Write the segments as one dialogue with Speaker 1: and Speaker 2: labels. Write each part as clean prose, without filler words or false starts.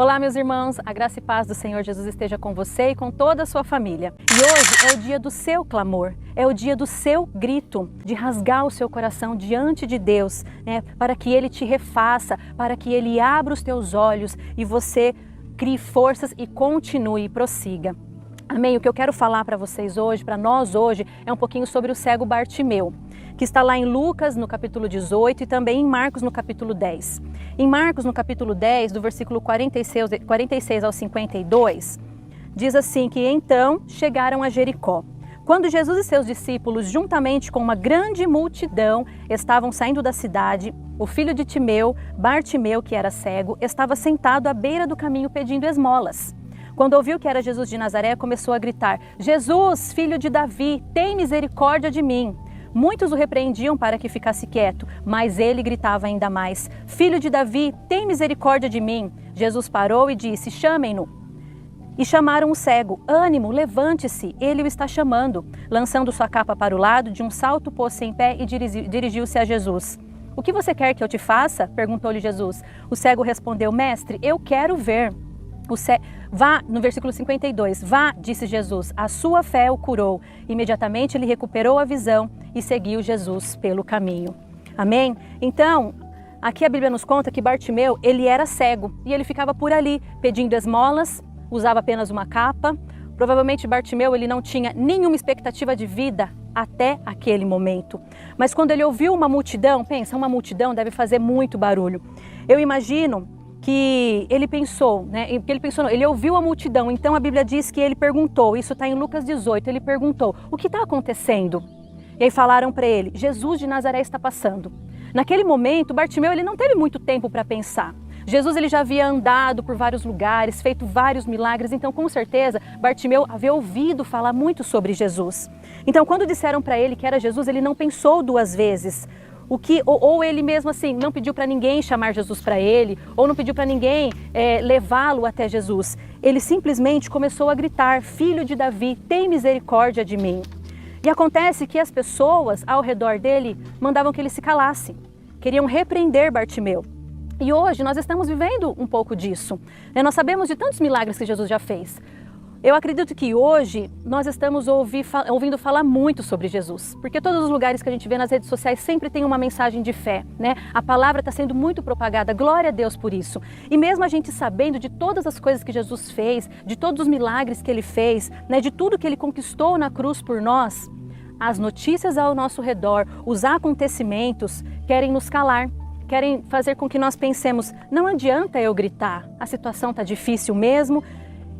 Speaker 1: Olá, meus irmãos, a graça e paz do Senhor Jesus esteja com você e com toda a sua família. E hoje é o dia do seu clamor, é o dia do seu grito, de rasgar o seu coração diante de Deus, né, para que Ele te refaça, para que Ele abra os teus olhos e você crie forças e continue e prossiga. Amém? O que eu quero falar para vocês hoje, para nós hoje, é um pouquinho sobre o cego Bartimeu, que está lá em Lucas, no capítulo 18, e também em Marcos, no capítulo 10. Em Marcos, no capítulo 10, do versículo 46 ao 52, diz assim que então chegaram a Jericó. Quando Jesus e seus discípulos, juntamente com uma grande multidão, estavam saindo da cidade, o filho de Timeu, Bartimeu, que era cego, estava sentado à beira do caminho pedindo esmolas. Quando ouviu que era Jesus de Nazaré, começou a gritar: Jesus, filho de Davi, tem misericórdia de mim. Muitos o repreendiam para que ficasse quieto, mas ele gritava ainda mais: Filho de Davi, tem misericórdia de mim. Jesus parou e disse: Chamem-no. E chamaram o cego: Ânimo, levante-se, ele o está chamando. Lançando sua capa para o lado, de um salto pôs-se em pé e dirigiu-se a Jesus. O que você quer que eu te faça? Perguntou-lhe Jesus. O cego respondeu: Mestre, eu quero ver. Vá, no versículo 52, vá, disse Jesus, a sua fé o curou. Imediatamente ele recuperou a visão e seguiu Jesus pelo caminho. Amém? Então, aqui a Bíblia nos conta que Bartimeu, ele era cego e ele ficava por ali pedindo esmolas, usava apenas uma capa. Provavelmente Bartimeu, ele não tinha nenhuma expectativa de vida até aquele momento. Mas quando ele ouviu uma multidão, pensa, uma multidão deve fazer muito barulho. Eu imagino que ele pensou, ele ouviu a multidão, então a Bíblia diz que ele perguntou, isso está em Lucas 18, ele perguntou, o que está acontecendo? E aí falaram para ele, Jesus de Nazaré está passando. Naquele momento, Bartimeu, ele não teve muito tempo para pensar. Jesus, ele já havia andado por vários lugares, feito vários milagres, então com certeza Bartimeu havia ouvido falar muito sobre Jesus. Então quando disseram para ele que era Jesus, ele não pensou duas vezes. Ou ele mesmo assim não pediu para ninguém chamar Jesus para ele, ou não pediu para ninguém levá-lo até Jesus. Ele simplesmente começou a gritar: Filho de Davi, tem misericórdia de mim. E acontece que as pessoas ao redor dele mandavam que ele se calasse, queriam repreender Bartimeu. E hoje nós estamos vivendo um pouco disso. Nós sabemos de tantos milagres que Jesus já fez. Eu acredito que hoje nós estamos ouvindo falar muito sobre Jesus, porque todos os lugares que a gente vê nas redes sociais sempre tem uma mensagem de fé, né? A palavra está sendo muito propagada, glória a Deus por isso. E mesmo a gente sabendo de todas as coisas que Jesus fez, de todos os milagres que Ele fez, né? De tudo que Ele conquistou na cruz por nós, as notícias ao nosso redor, os acontecimentos querem nos calar. Querem fazer com que nós pensemos, não adianta eu gritar, a situação está difícil mesmo,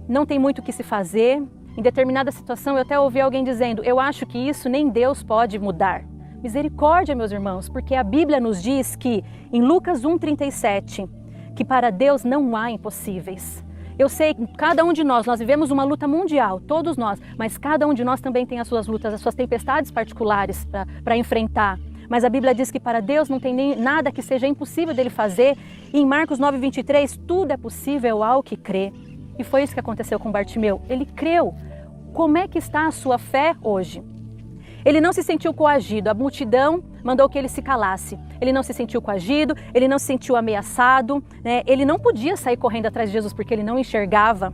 Speaker 1: não tem muito o que se fazer. Em determinada situação eu até ouvi alguém dizendo, eu acho que isso nem Deus pode mudar. Misericórdia, meus irmãos, porque a Bíblia nos diz que, em Lucas 1,37, que para Deus não há impossíveis. Eu sei que cada um de nós vivemos uma luta mundial, todos nós, mas cada um de nós também tem as suas lutas, as suas tempestades particulares para enfrentar. Mas a Bíblia diz que para Deus não tem nem nada que seja impossível dele fazer. E em Marcos 9,23, tudo é possível ao que crê. E foi isso que aconteceu com Bartimeu. Ele creu. Como é que está a sua fé hoje? Ele não se sentiu coagido. A multidão mandou que ele se calasse. Ele não se sentiu coagido, ele não se sentiu ameaçado, né? Ele não podia sair correndo atrás de Jesus porque ele não enxergava.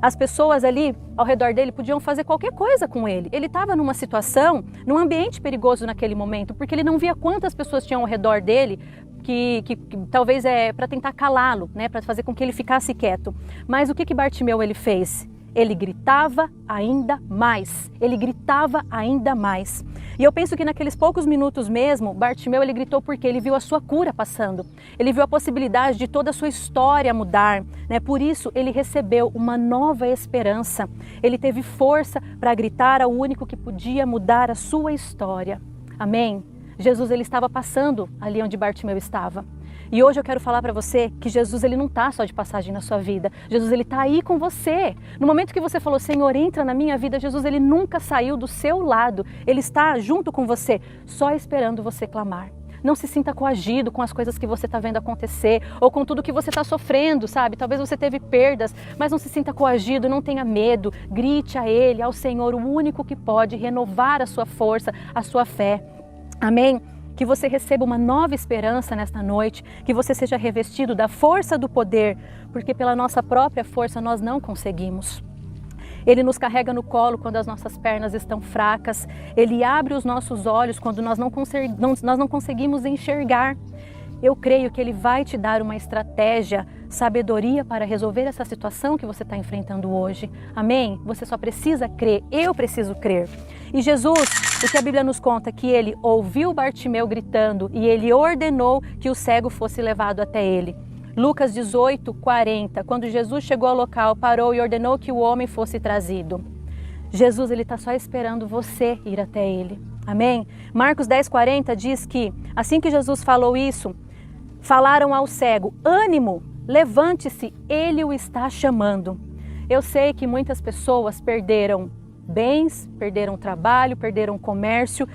Speaker 1: As pessoas ali ao redor dele podiam fazer qualquer coisa com ele. Ele estava numa situação, num ambiente perigoso naquele momento, porque ele não via quantas pessoas tinham ao redor dele que talvez para tentar calá-lo, né, para fazer com que ele ficasse quieto. Mas o que Bartimeu ele fez? Ele gritava ainda mais. Ele gritava ainda mais. E eu penso que naqueles poucos minutos mesmo, Bartimeu ele gritou porque ele viu a sua cura passando. Ele viu a possibilidade de toda a sua história mudar, né? Por isso ele recebeu uma nova esperança. Ele teve força para gritar ao único que podia mudar a sua história. Amém? Jesus ele estava passando ali onde Bartimeu estava. E hoje eu quero falar para você que Jesus ele não está só de passagem na sua vida. Jesus ele está aí com você. No momento que você falou, Senhor, entra na minha vida, Jesus ele nunca saiu do seu lado. Ele está junto com você, só esperando você clamar. Não se sinta coagido com as coisas que você está vendo acontecer ou com tudo que você está sofrendo, sabe? Talvez você teve perdas, mas não se sinta coagido, não tenha medo. Grite a Ele, ao Senhor, o único que pode renovar a sua força, a sua fé. Amém? que você receba uma nova esperança nesta noite, que você seja revestido da força do poder, porque pela nossa própria força nós não conseguimos. Ele nos carrega no colo quando as nossas pernas estão fracas, Ele abre os nossos olhos quando nós não conseguimos enxergar. Eu creio que Ele vai te dar uma estratégia, sabedoria para resolver essa situação que você está enfrentando hoje. Amém? Você só precisa crer, eu preciso crer. E Jesus, o que a Bíblia nos conta, que Ele ouviu Bartimeu gritando e Ele ordenou que o cego fosse levado até Ele. Lucas 18, 40, quando Jesus chegou ao local, parou e ordenou que o homem fosse trazido. Jesus, Ele está só esperando você ir até Ele. Amém? Marcos 10, 40 diz que, assim que Jesus falou isso, falaram ao cego, ânimo, levante-se, Ele o está chamando. Eu sei que muitas pessoas perderam bens, perderam trabalho, perderam comércio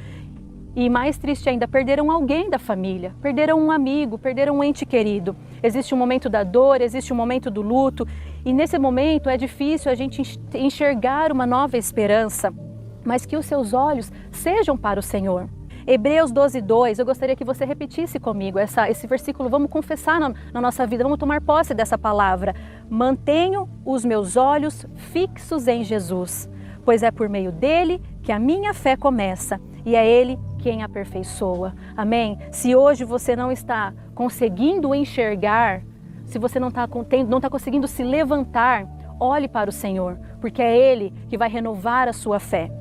Speaker 1: e, mais triste ainda, perderam alguém da família, perderam um amigo, perderam um ente querido. Existe um momento da dor, existe um momento do luto e nesse momento é difícil a gente enxergar uma nova esperança, mas que os seus olhos sejam para o Senhor. Hebreus 12, 2, eu gostaria que você repetisse comigo esse versículo, vamos confessar na nossa vida, vamos tomar posse dessa palavra. Mantenho os meus olhos fixos em Jesus, pois é por meio dele que a minha fé começa e é ele quem aperfeiçoa. Amém? Se hoje você não está conseguindo enxergar, se você não está conseguindo se levantar, olhe para o Senhor, porque é Ele que vai renovar a sua fé.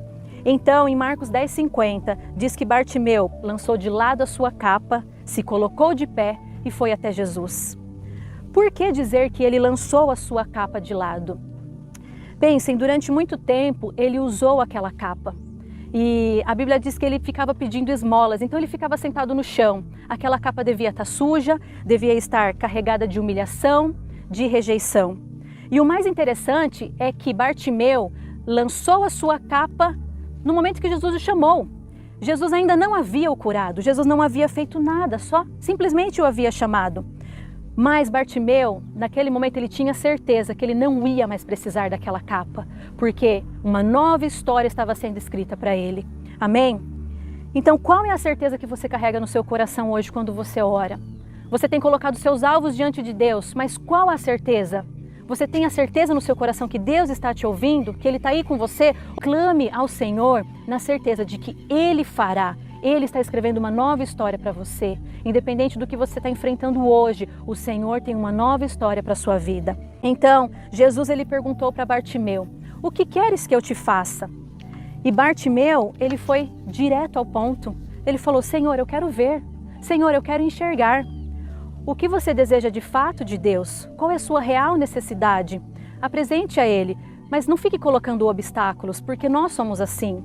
Speaker 1: Então, em Marcos 10, 50, diz que Bartimeu lançou de lado a sua capa, se colocou de pé e foi até Jesus. Por que dizer que ele lançou a sua capa de lado? Pensem, durante muito tempo ele usou aquela capa. E a Bíblia diz que ele ficava pedindo esmolas, então ele ficava sentado no chão. Aquela capa devia estar suja, devia estar carregada de humilhação, de rejeição. E o mais interessante é que Bartimeu lançou a sua capa no momento que Jesus o chamou. Jesus ainda não havia o curado, Jesus não havia feito nada, só simplesmente o havia chamado. Mas Bartimeu, naquele momento, ele tinha certeza que ele não ia mais precisar daquela capa, porque uma nova história estava sendo escrita para ele. Amém? Então, qual é a certeza que você carrega no seu coração hoje quando você ora? Você tem colocado seus alvos diante de Deus, mas qual a certeza? Você tem a certeza no seu coração que Deus está te ouvindo, que Ele está aí com você? Clame ao Senhor na certeza de que Ele fará. Ele está escrevendo uma nova história para você. Independente do que você está enfrentando hoje, o Senhor tem uma nova história para a sua vida. Então, Jesus ele perguntou para Bartimeu, o que queres que eu te faça? E Bartimeu, ele foi direto ao ponto. Ele falou, Senhor, eu quero ver. Senhor, eu quero enxergar. O que você deseja de fato de Deus? Qual é a sua real necessidade? Apresente a Ele, mas não fique colocando obstáculos, porque nós somos assim.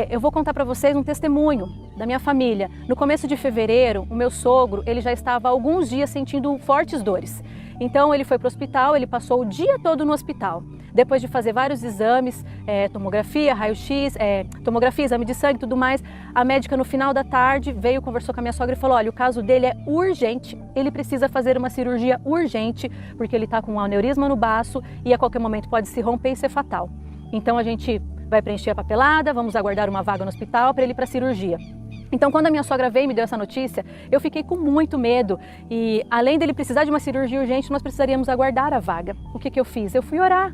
Speaker 1: Eu vou contar para vocês um testemunho da minha família. No começo de fevereiro, o meu sogro ele já estava há alguns dias sentindo fortes dores. Então ele foi para o hospital, ele passou o dia todo no hospital. Depois de fazer vários exames, tomografia, raio-x, tomografia, exame de sangue e tudo mais, a médica no final da tarde veio, conversou com a minha sogra e falou, olha, o caso dele é urgente, ele precisa fazer uma cirurgia urgente, porque ele está com um aneurisma no baço e a qualquer momento pode se romper e ser fatal. Então a gente vai preencher a papelada, vamos aguardar uma vaga no hospital para ele ir para a cirurgia. Então, quando a minha sogra veio e me deu essa notícia, eu fiquei com muito medo. E além dele precisar de uma cirurgia urgente, nós precisaríamos aguardar a vaga. O que eu fiz? Eu fui orar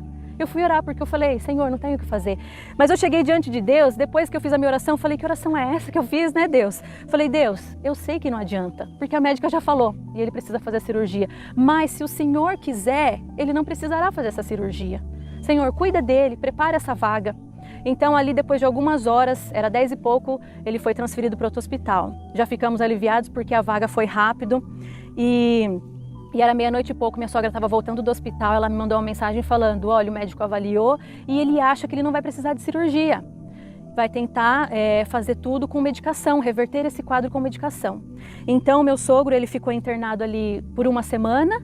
Speaker 1: porque eu falei, Senhor, não tenho o que fazer. Mas eu cheguei diante de Deus, depois que eu fiz a minha oração, falei, que oração é essa que eu fiz, né, Deus? Falei, Deus, eu sei que não adianta, porque a médica já falou e ele precisa fazer a cirurgia. Mas se o Senhor quiser, ele não precisará fazer essa cirurgia. Senhor, cuida dele, prepara essa vaga. Então ali depois de algumas horas, era 10 e pouco, ele foi transferido para outro hospital. Já ficamos aliviados porque a vaga foi rápido e era meia-noite e pouco, minha sogra estava voltando do hospital, ela me mandou uma mensagem falando, olha, o médico avaliou e ele acha que ele não vai precisar de cirurgia. Vai tentar fazer tudo com medicação, reverter esse quadro com medicação. Então meu sogro, ele ficou internado ali por uma semana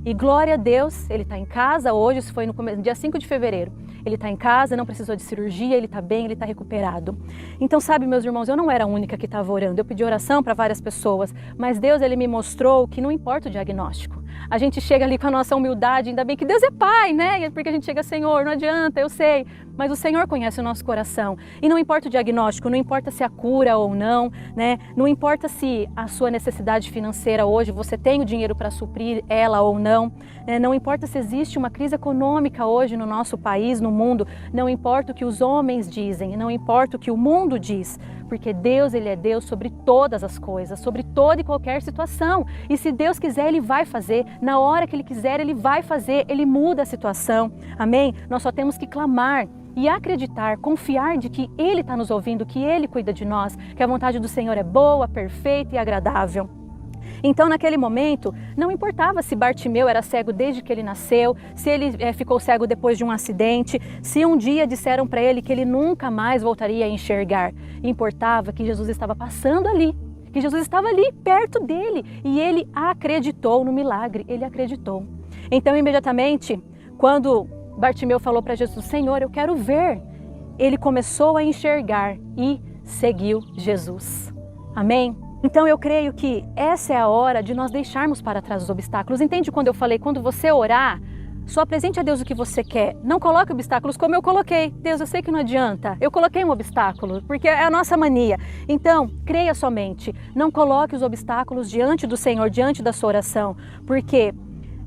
Speaker 1: e glória a Deus, ele está em casa hoje, isso foi no dia 5 de fevereiro. Ele está em casa, não precisou de cirurgia, ele está bem, ele está recuperado. Então, sabe, meus irmãos, eu não era a única que estava orando. Eu pedi oração para várias pessoas, mas Deus ele me mostrou que não importa o diagnóstico. A gente chega ali com a nossa humildade, ainda bem que Deus é Pai, né? Porque a gente chega, Senhor, não adianta, eu sei. Mas o Senhor conhece o nosso coração. E não importa o diagnóstico, não importa se a cura ou não, né? Não importa se a sua necessidade financeira hoje, você tem o dinheiro para suprir ela ou não. Né? Não importa se existe uma crise econômica hoje no nosso país, no mundo. Não importa o que os homens dizem, não importa o que o mundo diz. Porque Deus, Ele é Deus sobre todas as coisas, sobre toda e qualquer situação. E se Deus quiser, Ele vai fazer. Na hora que Ele quiser, Ele vai fazer. Ele muda a situação. Amém? Nós só temos que clamar e acreditar, confiar de que Ele está nos ouvindo, que Ele cuida de nós, que a vontade do Senhor é boa, perfeita e agradável. Então, naquele momento, não importava se Bartimeu era cego desde que ele nasceu, se ele ficou cego depois de um acidente, se um dia disseram para ele que ele nunca mais voltaria a enxergar. Importava que Jesus estava passando ali, que Jesus estava ali, perto dele, e ele acreditou no milagre, ele acreditou. Então, imediatamente, quando Bartimeu falou para Jesus, Senhor, eu quero ver, ele começou a enxergar e seguiu Jesus. Amém? Então eu creio que essa é a hora de nós deixarmos para trás os obstáculos. Entende quando eu falei, quando você orar, só apresente a Deus o que você quer. Não coloque obstáculos como eu coloquei. Deus, eu sei que não adianta. Eu coloquei um obstáculo, porque é a nossa mania. Então, creia somente. Não coloque os obstáculos diante do Senhor, diante da sua oração. Porque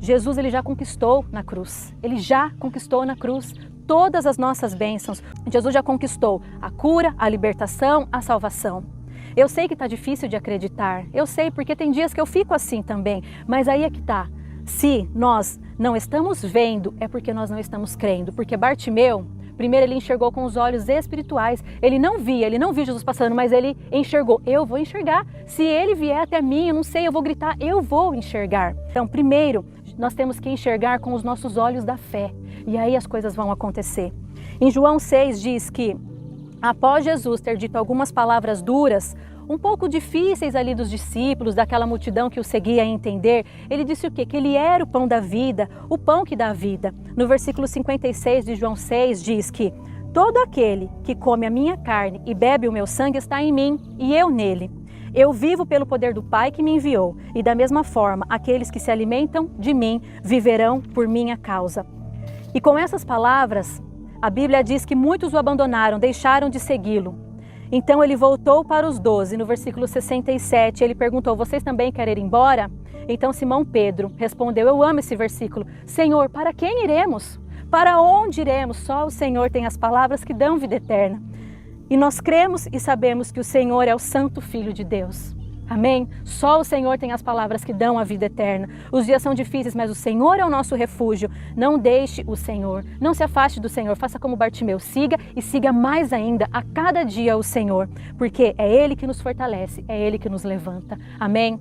Speaker 1: Jesus, Ele já conquistou na cruz. Ele já conquistou na cruz todas as nossas bênçãos. Jesus já conquistou a cura, a libertação, a salvação. Eu sei que está difícil de acreditar, eu sei, porque tem dias que eu fico assim também, mas aí é que está. Se nós não estamos vendo, é porque nós não estamos crendo, porque Bartimeu, primeiro ele enxergou com os olhos espirituais, ele não viu Jesus passando, mas ele enxergou, eu vou enxergar, se ele vier até mim, eu não sei, eu vou gritar, eu vou enxergar. Então, primeiro, nós temos que enxergar com os nossos olhos da fé, e aí as coisas vão acontecer. Em João 6 diz que, após Jesus ter dito algumas palavras duras, um pouco difíceis ali dos discípulos, daquela multidão que o seguia a entender, ele disse o quê? Que ele era o pão da vida, o pão que dá vida. No versículo 56 de João 6 diz que todo aquele que come a minha carne e bebe o meu sangue está em mim e eu nele. Eu vivo pelo poder do Pai que me enviou e da mesma forma aqueles que se alimentam de mim viverão por minha causa. E com essas palavras, a Bíblia diz que muitos o abandonaram, deixaram de segui-lo. Então ele voltou para os 12, no versículo 67, ele perguntou, vocês também querem ir embora? Então Simão Pedro respondeu, eu amo esse versículo, Senhor, para quem iremos? Para onde iremos? Só o Senhor tem as palavras que dão vida eterna. E nós cremos e sabemos que o Senhor é o Santo Filho de Deus. Amém? Só o Senhor tem as palavras que dão a vida eterna. Os dias são difíceis, mas o Senhor é o nosso refúgio. Não deixe o Senhor, não se afaste do Senhor. Faça como Bartimeu, siga e siga mais ainda a cada dia o Senhor. Porque é Ele que nos fortalece, é Ele que nos levanta. Amém?